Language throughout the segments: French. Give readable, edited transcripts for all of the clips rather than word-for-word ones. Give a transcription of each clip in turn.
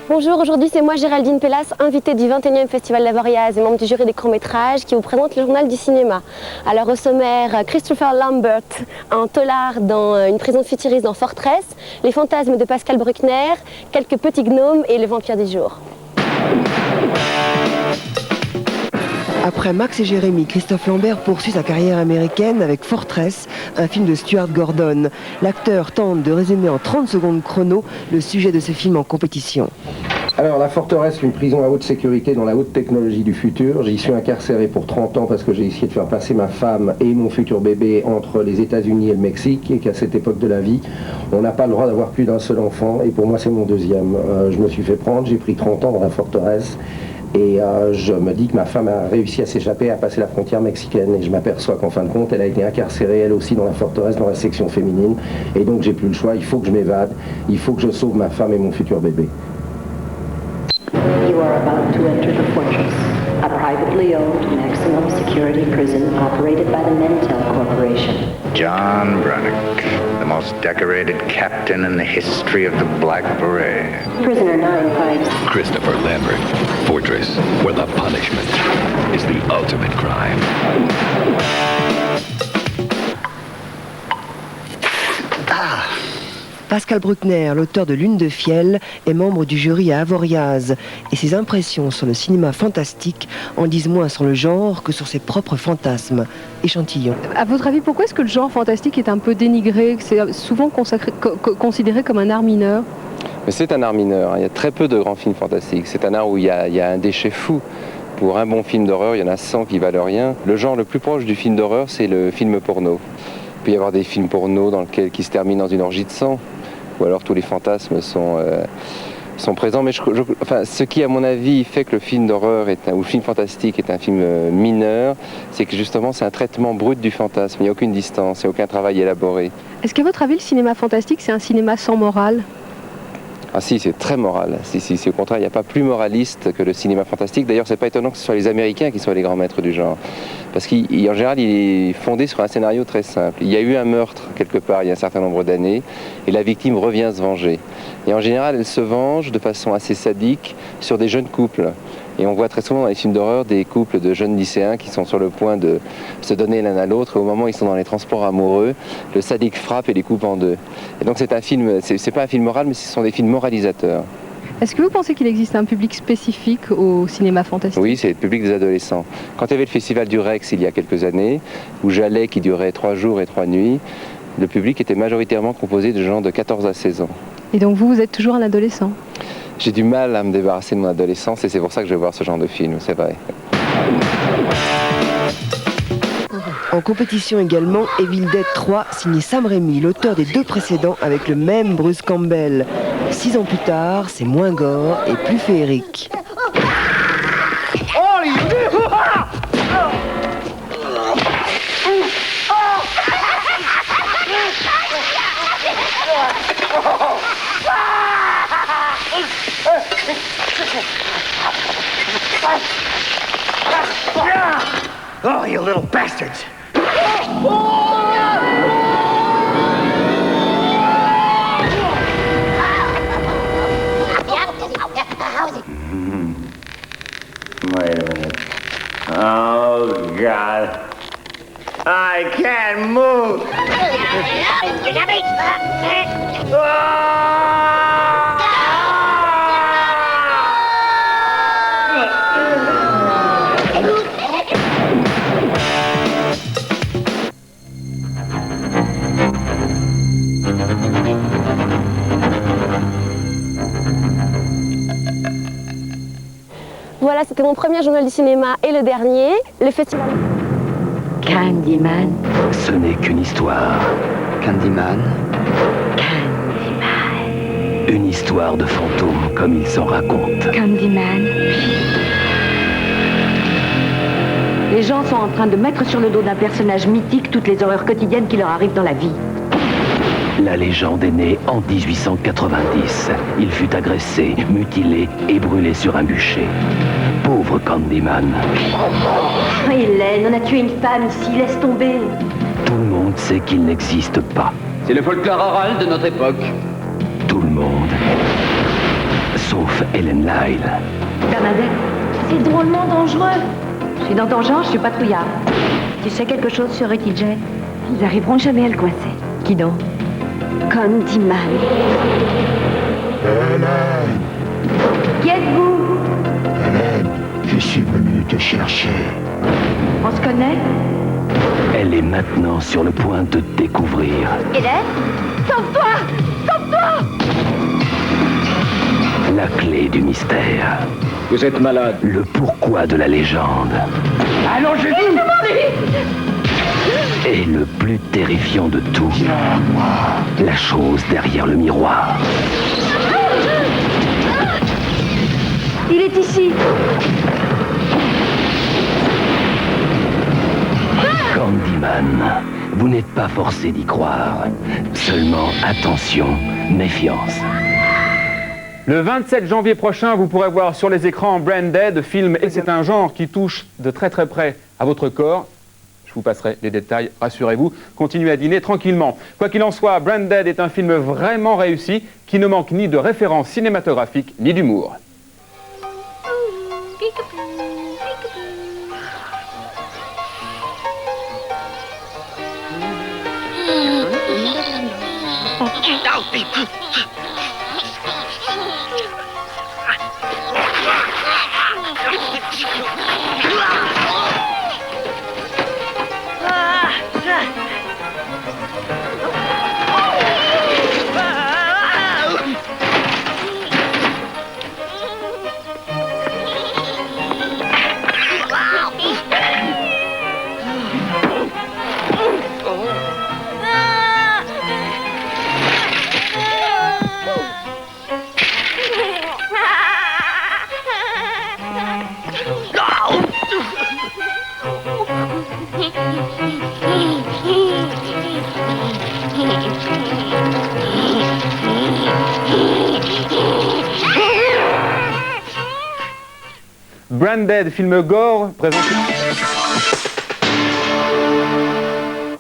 Bonjour, aujourd'hui c'est moi Géraldine Pellas, invitée du 21e Festival d'Avoriaz et membre du jury des courts-métrages qui vous présente le journal du cinéma. Alors au sommaire, Christopher Lambert en tolard dans une prison futuriste dans Fortress, les fantasmes de Pascal Bruckner, quelques petits gnomes et le vampire du jour. Après Max et Jérémy, Christophe Lambert poursuit sa carrière américaine avec Fortress, un film de Stuart Gordon. L'acteur tente de résumer en 30 secondes chrono le sujet de ce film en compétition. Alors, la Forteresse, une prison à haute sécurité dans la haute technologie du futur. J'y suis incarcéré pour 30 ans parce que j'ai essayé de faire passer ma femme et mon futur bébé entre les États-Unis et le Mexique, et qu'à cette époque de la vie, on n'a pas le droit d'avoir plus d'un seul enfant, et pour moi c'est mon deuxième. Je me suis fait prendre, j'ai pris 30 ans dans la Forteresse, et je me dis que ma femme a réussi à s'échapper, à passer la frontière mexicaine, et je m'aperçois qu'en fin de compte, elle a été incarcérée elle aussi dans la Forteresse, dans la section féminine, et donc j'ai plus le choix, il faut que je m'évade, il faut que je sauve ma femme et mon futur bébé. You are about to enter the Fortress, a privately owned maximum security prison operated by the Mentel Corporation. John Brunick, the most decorated captain in the history of the Black Beret. Prisoner 956. Christopher Lambert, Fortress, where the punishment is the ultimate crime. Pascal Bruckner, l'auteur de Lune de Fiel, est membre du jury à Avoriaz et ses impressions sur le cinéma fantastique en disent moins sur le genre que sur ses propres fantasmes. Échantillon. À votre avis, pourquoi est-ce que le genre fantastique est un peu dénigré, que c'est souvent considéré comme un art mineur? Mais c'est un art mineur, il y a très peu de grands films fantastiques. C'est un art où il y a un déchet fou. Pour un bon film d'horreur, il y en a 100 qui valent rien. Le genre le plus proche du film d'horreur, c'est le film porno. Il peut y avoir des films porno qui se terminent dans une orgie de sang, ou alors tous les fantasmes sont présents. Mais ce qui, à mon avis, fait que le film d'horreur ou le film fantastique est un film mineur, c'est que justement c'est un traitement brut du fantasme. Il n'y a aucune distance, il n'y a aucun travail élaboré. Est-ce qu'à votre avis, le cinéma fantastique, c'est un cinéma sans morale? Ah si, c'est très moral. Si, au contraire, il n'y a pas plus moraliste que le cinéma fantastique. D'ailleurs, c'est pas étonnant que ce soit les Américains qui soient les grands maîtres du genre. Parce qu'en général, il est fondé sur un scénario très simple. Il y a eu un meurtre quelque part il y a un certain nombre d'années, et la victime revient se venger. Et en général, elle se venge de façon assez sadique sur des jeunes couples. Et on voit très souvent dans les films d'horreur des couples de jeunes lycéens qui sont sur le point de se donner l'un à l'autre. Et au moment où ils sont dans les transports amoureux, le sadique frappe et les coupe en deux. Et donc c'est un film, c'est pas un film moral, mais ce sont des films moralisateurs. Est-ce que vous pensez qu'il existe un public spécifique au cinéma fantastique? Oui, c'est le public des adolescents. Quand il y avait le festival du Rex il y a quelques années, où j'allais, qui durait 3 jours et 3 nuits, le public était majoritairement composé de gens de 14 à 16 ans. Et donc vous êtes toujours un adolescent? J'ai du mal à me débarrasser de mon adolescence et c'est pour ça que je vais voir ce genre de film, c'est vrai. En compétition également, Evil Dead 3, signé Sam Raimi, l'auteur des 2 précédents avec le même Bruce Campbell. 6 ans plus tard, c'est moins gore et plus féerique. Oh, you little bastards! Wait a minute. Oh, God. I can't move! Voilà, c'était mon premier journal du cinéma et le dernier, le festival. Candyman. Ce n'est qu'une histoire. Candyman. Candyman. Une histoire de fantômes comme il s'en raconte. Candyman. Les gens sont en train de mettre sur le dos d'un personnage mythique toutes les horreurs quotidiennes qui leur arrivent dans la vie. La légende est née en 1890. Il fut agressé, mutilé et brûlé sur un bûcher. Pauvre Candyman. Hélène, on a tué une femme ici, laisse tomber. Tout le monde sait qu'il n'existe pas. C'est le folklore oral de notre époque. Tout le monde. Sauf Lyle. Bernadette, c'est drôlement dangereux. Je suis dans ton genre, je suis patrouillard. Tu sais quelque chose sur Ricky Jay? Ils arriveront jamais à le coincer. Qui donc? Candyman. Qui êtes-vous? Je suis venu te chercher. On se connaît? Elle est maintenant sur le point de découvrir Hélène? Sauve-toi! Sauve-toi! la clé du mystère. Vous êtes malade. Le pourquoi de la légende. Allongez-vous! Et le plus terrifiant de tout, la chose derrière le miroir. Il est ici. Candyman, vous n'êtes pas forcé d'y croire. Seulement attention, méfiance. Le 27 janvier prochain, vous pourrez voir sur les écrans Branded, film, et c'est un genre qui touche de très très près à votre corps. Je vous passerai les détails, rassurez-vous. Continuez à dîner tranquillement. Quoi qu'il en soit, Branded est un film vraiment réussi, qui ne manque ni de références cinématographiques, ni d'humour. Branded, film gore, présenté...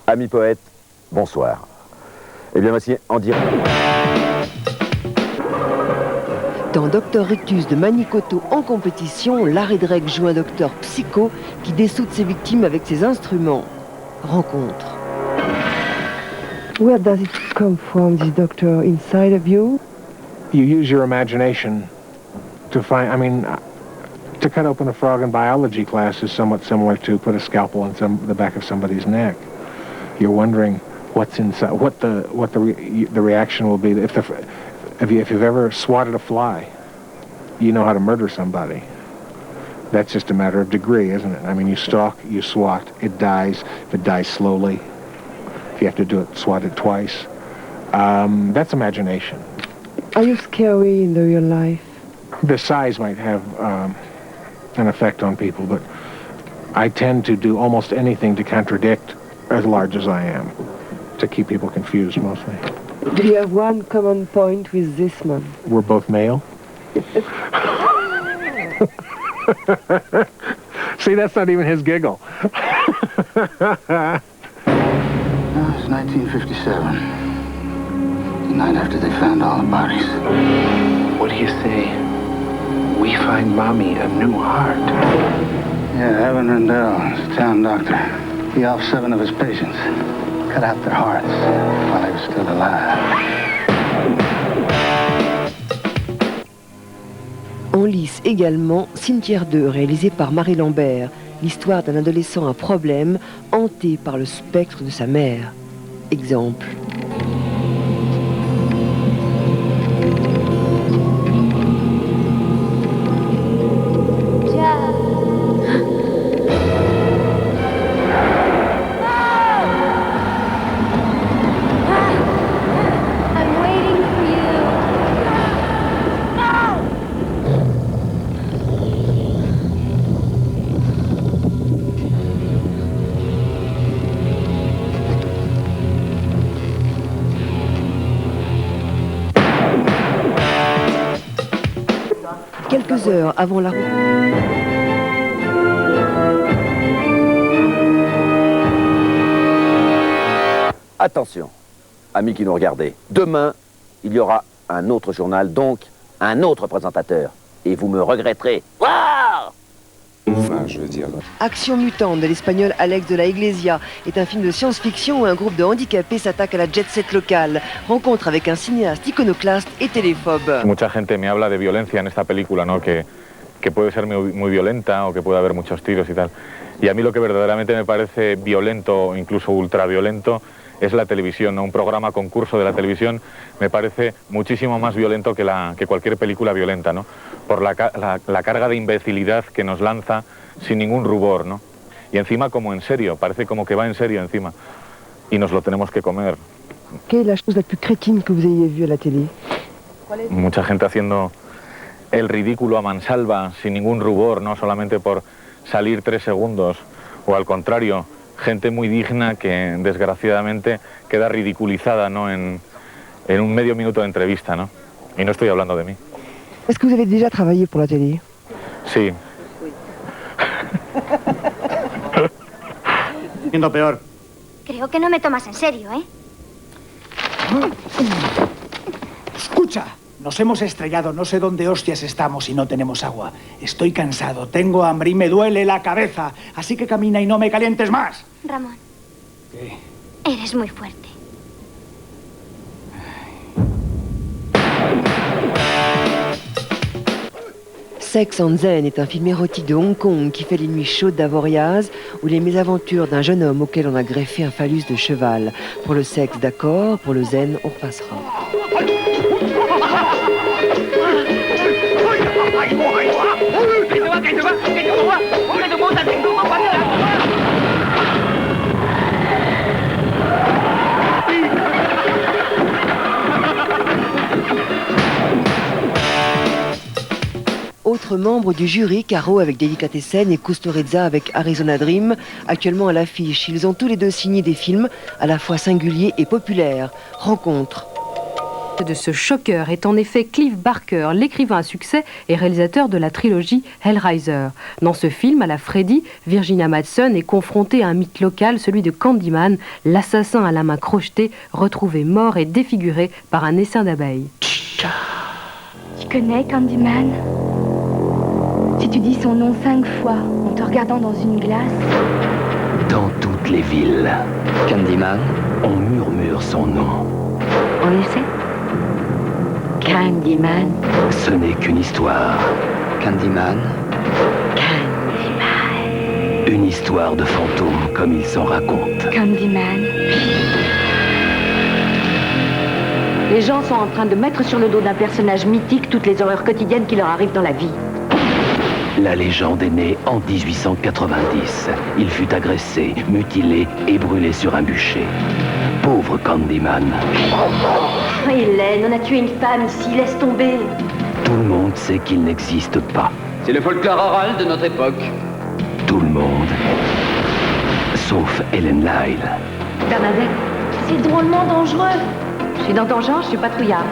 Amis poètes, bonsoir. Eh bien, voici en direct. Dans Dr Rictus de Manicoto en compétition, Larry Drake joue un docteur psycho qui dessoude ses victimes avec ses instruments. Rencontre. Where does it come from, this doctor, inside of you? You use your imagination to find, I mean, to cut open a frog in biology class is somewhat similar to put a scalpel in the back of somebody's neck. You're wondering what's inside, what the reaction will be. If you've ever swatted a fly, you know how to murder somebody. That's just a matter of degree, isn't it? I mean, you stalk, you swat, it dies. If it dies slowly, if you have to do it, swat it twice. That's imagination. Are you scary in the real life? The size might have an effect on people, but I tend to do almost anything to contradict as large as I am, to keep people confused mostly. Do you have one common point with this man? We're both male. See, that's not even his giggle. It's 1957. The night after they found all the bodies. What do you say? We find Mommy a new heart. Yeah, Evan Rendell is a town doctor. He offed 7 of his patients. Cut out their hearts while they were still alive. En lice également, Cimetière 2, réalisé par Marie Lambert. L'histoire d'un adolescent à problème, hanté par le spectre de sa mère. Exemple. Quelques heures avant la... Attention, amis qui nous regardez. Demain, il y aura un autre journal, donc un autre présentateur. et vous me regretterez. Waouh! Enfin, je veux dire... Action mutante de l'espagnol Alex de la Iglesia est un film de science-fiction où un groupe de handicapés s'attaque à la jet-set locale. Rencontre avec un cinéaste iconoclaste et téléphobe. Mucha gente me habla de violencia en esta película, ¿no? Que puede ser muy violenta o que puede haber muchos tiros y tal. Y a mí lo que verdaderamente me parece violento, incluso ultraviolento, es la televisión, ¿no? Un programa concurso de la televisión me parece muchísimo más violento que cualquier película violenta, ¿no? Por la carga de imbecilidad que nos lanza sin ningún rubor, ¿no? Y encima como en serio, parece como que va en serio encima. Y nos lo tenemos que comer. Quelle est la chose la plus crétine que vous ayez vue à la télé? Mucha gente haciendo el ridículo a mansalva, sin ningún rubor, ¿no? Solamente por salir 3 segundos, o al contrario, gente muy digna que desgraciadamente queda ridiculizada, ¿no? en un medio minuto de entrevista, ¿no? Y no estoy hablando de mí. Est-ce que vous avez déjà travaillé pour la télé? Sí. Siendo peor. Creo que no me tomas en serio, ¿eh? Escucha, nos hemos estrellado, no sé dónde hostias estamos y no tenemos agua. Estoy cansado, tengo hambre y me duele la cabeza. Así que camina y no me calientes más. Ramón. ¿Qué? Eres muy fuerte. Sex and Zen est un film érotique de Hong Kong qui fait les nuits chaudes d'Avoriaz ou les mésaventures d'un jeune homme auquel on a greffé un phallus de cheval. Pour le sexe, d'accord, pour le zen, on repassera. Autres membres du jury, Caro avec Delicatessen et Kusturica avec Arizona Dream, actuellement à l'affiche. Ils ont tous les deux signé des films à la fois singuliers et populaires. Rencontre. De ce choqueur est en effet Clive Barker, l'écrivain à succès et réalisateur de la trilogie Hellraiser. Dans ce film, à la Freddy, Virginia Madsen est confrontée à un mythe local, celui de Candyman, l'assassin à la main crochetée, retrouvé mort et défiguré par un essaim d'abeilles. Tu connais Candyman? Si tu dis son nom 5 fois en te regardant dans une glace. Dans toutes les villes, Candyman, on murmure son nom. En effet, Candyman. Ce n'est qu'une histoire. Candyman. Candyman. Une histoire de fantôme comme il s'en raconte. Candyman. Les gens sont en train de mettre sur le dos d'un personnage mythique toutes les horreurs quotidiennes qui leur arrivent dans la vie. La légende est née en 1890. Il fut agressé, mutilé et brûlé sur un bûcher. Pauvre Candyman. Hélène, on a tué une femme ici, laisse tomber. Tout le monde sait qu'il n'existe pas. C'est le folklore oral de notre époque. Tout le monde, sauf Helen Lyle. Bernadette, c'est drôlement dangereux. Je suis dans ton genre, je suis patrouillard.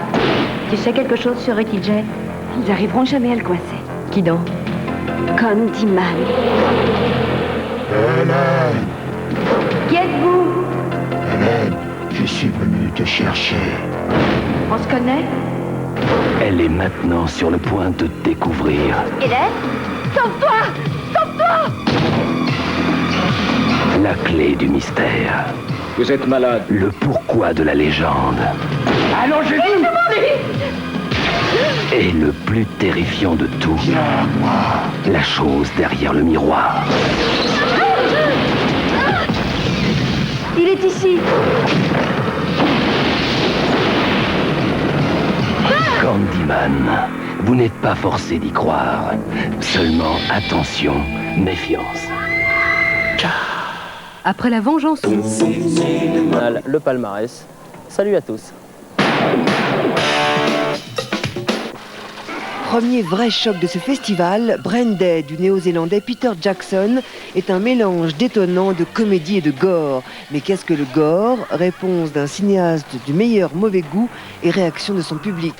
Tu sais quelque chose sur Ricky Jay? Ils arriveront jamais à le coincer. Qui donc? Candyman. Hélène! Qui êtes-vous? Hélène, je suis venu te chercher. On se connaît? Elle est maintenant sur le point de découvrir Hélène? Sauve-toi! Sauve-toi! la clé du mystère. Vous êtes malade. Le pourquoi de la légende. Allongez-vous! Et le plus terrifiant de tout, la chose derrière le miroir. Il est ici. Candyman, vous n'êtes pas forcé d'y croire. Seulement attention, méfiance. Après la vengeance... Le palmarès. Salut à tous. Premier vrai choc de ce festival, Branded du néo-zélandais Peter Jackson est un mélange détonnant de comédie et de gore. Mais qu'est-ce que le gore? Réponse d'un cinéaste du meilleur mauvais goût et réaction de son public.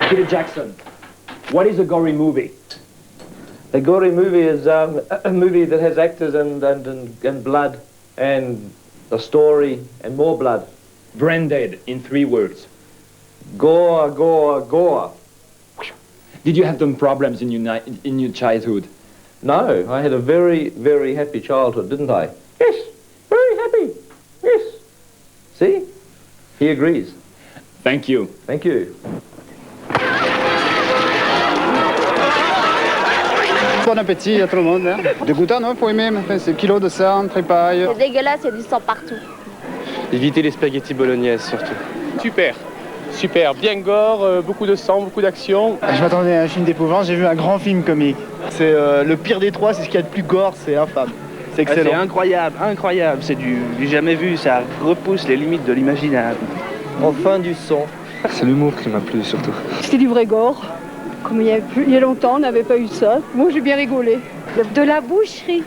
Peter Jackson, what is a gory movie? A gory movie is a movie that has actors and blood and a story and more blood. Branded in 3 words. Goa, Goa, Goa. Did you have some problems in your childhood? No, I had a very, very happy childhood, didn't I? Yes, very happy. Yes. See? He agrees. Thank you. Thank you. Bon appétit à tout le monde. Hein. De goûter, non, faut aimer. Enfin, c'est kilos de sang, tripaille. C'est dégueulasse, il y a du sang partout. Éviter les spaghettis bolognaises surtout. Super. Super, bien gore, beaucoup de sang, beaucoup d'action. Je m'attendais à un film d'épouvante, j'ai vu un grand film comique. C'est le pire des trois, c'est ce qu'il y a de plus gore, c'est infâme. C'est excellent. C'est incroyable, incroyable, c'est du jamais vu, ça repousse les limites de l'imaginable. Enfin du son. C'est l'humour qui m'a plu surtout. C'était du vrai gore. Comme il y a longtemps, on n'avait pas eu ça. Moi, j'ai bien rigolé. De la boucherie.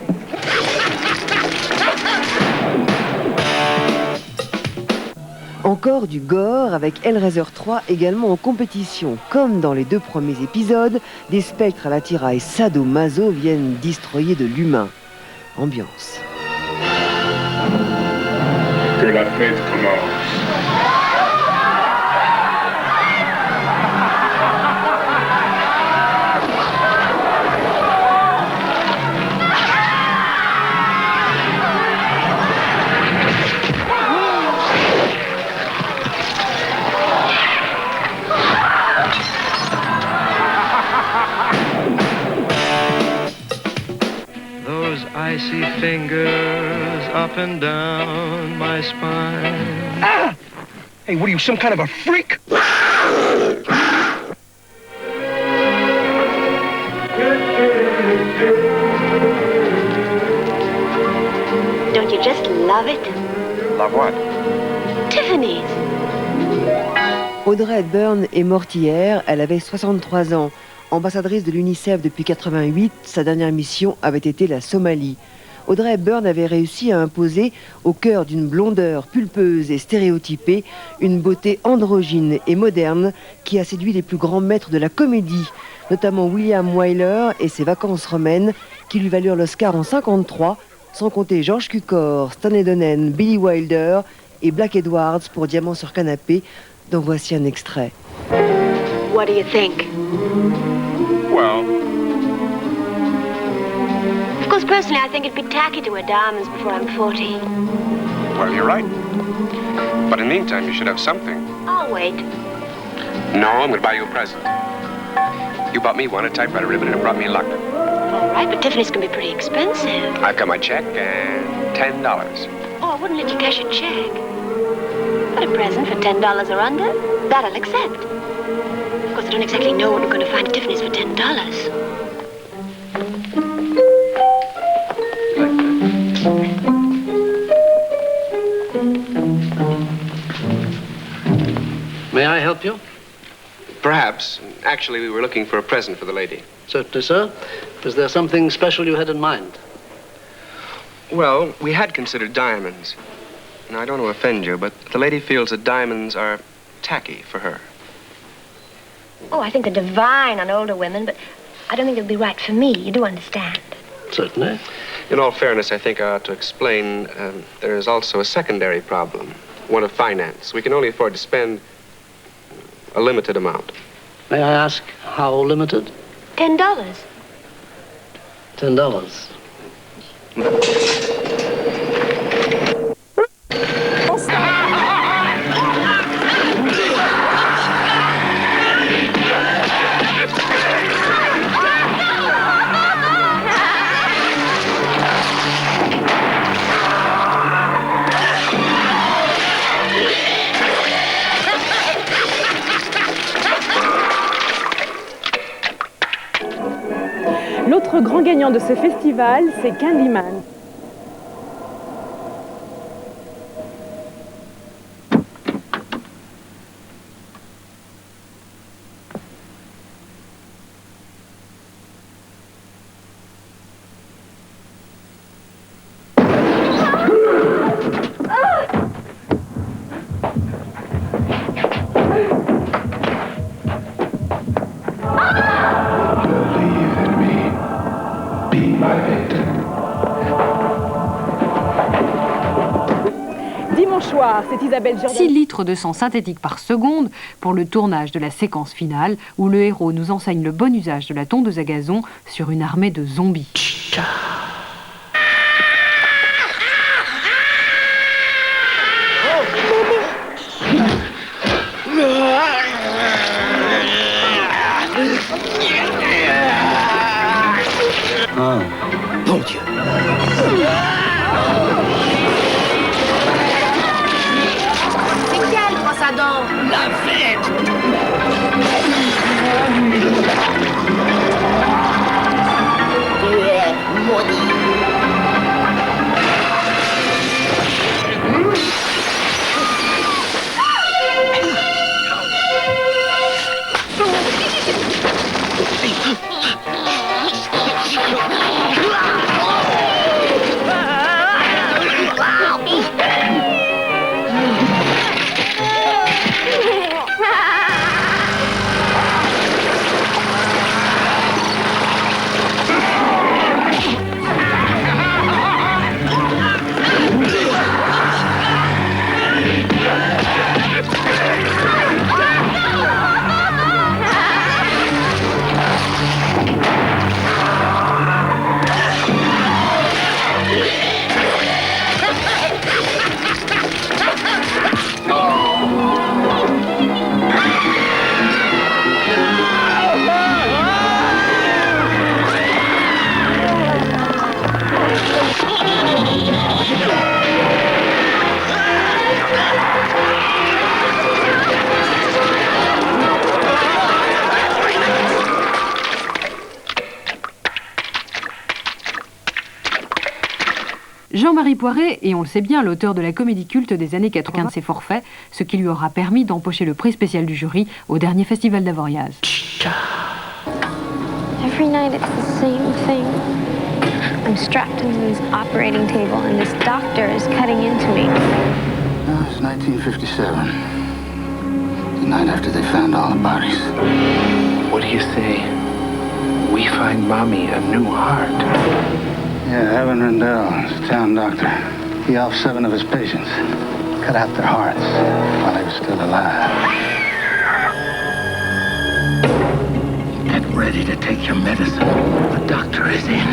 Encore du gore avec Hellraiser 3 également en compétition. Comme dans les 2 premiers épisodes, des spectres à l'attirail sado-maso viennent destroyer de l'humain. Ambiance. Que la fête commence. Icy fingers up and down my spine. Ah! Hey, what are you, some kind of a freak? Don't you just love it? Love what? Tiffany's. Audrey Hepburn est morte hier, elle avait 63 ans. Ambassadrice de l'UNICEF depuis 88, sa dernière mission avait été la Somalie. Audrey Hepburn avait réussi à imposer, au cœur d'une blondeur pulpeuse et stéréotypée, une beauté androgyne et moderne qui a séduit les plus grands maîtres de la comédie, notamment William Wyler et ses Vacances romaines, qui lui valurent l'Oscar en 1953, sans compter George Cukor, Stanley Donen, Billy Wilder et Black Edwards pour Diamant sur canapé, dont voici un extrait. What do you think? Well... Of course, personally, I think it'd be tacky to wear diamonds before I'm 40. Well, you're right. But in the meantime, you should have something. I'll wait. No, I'm going to buy you a present. You bought me one, a typewriter ribbon, and it brought me luck. All right, but Tiffany's can be pretty expensive. I've got my check and $10. Oh, I wouldn't let you cash a check. But a present for $10 or under, that I'll accept. Of course, I don't exactly know what we're going to find at Tiffany's for $10. May I help you? Perhaps. Actually, we were looking for a present for the lady. Certainly, sir. Was there something special you had in mind? Well, we had considered diamonds. Now, I don't want to offend you, but the lady feels that diamonds are tacky for her. Oh, I think they're divine on older women, but I don't think they'll be right for me. You do understand. Certainly. In all fairness, I think I ought to explain there is also a secondary problem, one of finance. We can only afford to spend a limited amount. May I ask how limited? $10. $10. L'autre grand gagnant de ce festival, c'est Candyman. Believe in me. Be my victim. Bonsoir, c'est Isabelle Jordan. 6 litres de sang synthétique par seconde pour le tournage de la séquence finale où le héros nous enseigne le bon usage de la tondeuse à gazon sur une armée de zombies. Ah, bon Dieu. C'est quelle brosse à dents? La fête. Tu es maudit. Jean-Marie Poiret, et on le sait bien, l'auteur de la comédie culte des années 80 de ses forfaits, ce qui lui aura permis d'empocher le prix spécial du jury au dernier festival d'Avoriaz. Every night it's the same thing. I'm strapped into this operating table and this doctor is cutting into me. It's 1957. The night after they found all the bodies. What do you say? We find Mommy a new heart. Yeah, Evan Rendell is a town doctor. He offed 7 of his patients. Cut out their hearts while they were still alive. Get ready to take your medicine. The doctor is in.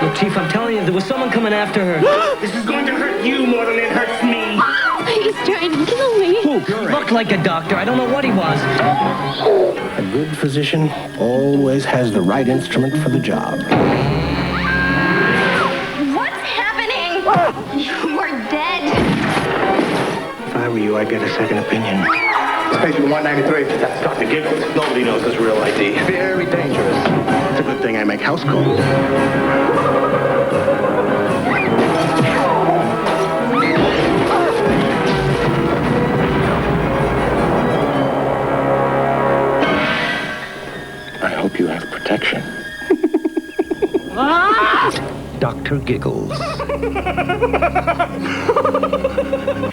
Look, Chief, I'm telling you, there was someone coming after her. This is going to hurt you more than it hurts me. He's trying to kill me. Who? He looked like a doctor. I don't know what he was. A good physician always has the right instrument for the job. What's happening? You are dead. If I were you, I'd get a second opinion. It's patient 193. That's Dr. Giggles. Nobody knows his real ID. Very dangerous. It's a good thing I make house calls. I hope you have protection. Dr. Giggles.